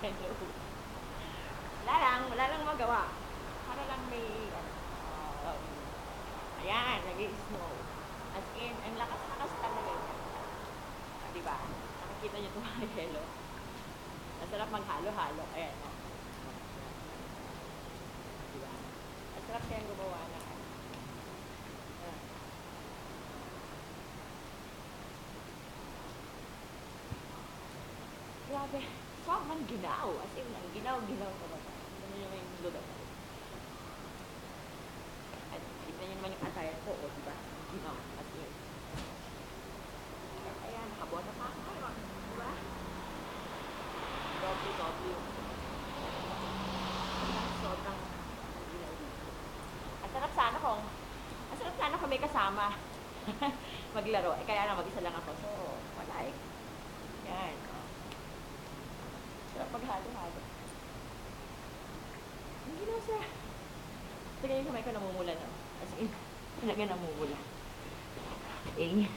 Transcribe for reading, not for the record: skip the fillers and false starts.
Hello. Wala lang magawa. Para lang may, um, ayan, nag-i-snow. As in, ang lakas-lakas talaga yan. Diba? Nakikita niyo itong mga yelo. Masarap maghalo-halo. Ayan, o. Diba? Masarap kayang gumawa na. Ayan. Grabe. Swak man ginaw. As in, ang ginaw-ginaw talaga. Ano yung lugar na rin. At tignan niyo naman yung attire ko, o diba? Ginaw. As in. Ayan, nakabuhat na pa ako. Diba? W. Sobrang ginaw dito. Ang sarap sana kung may kasama. Maglaro. Eh, kaya lang mag-isa lang ako. So, wala eh. Yan. Sarap maghalo-halo. Ang ginaw siya. Tignan yung kamay ko namumula na. As in, talaga namumula. Eh.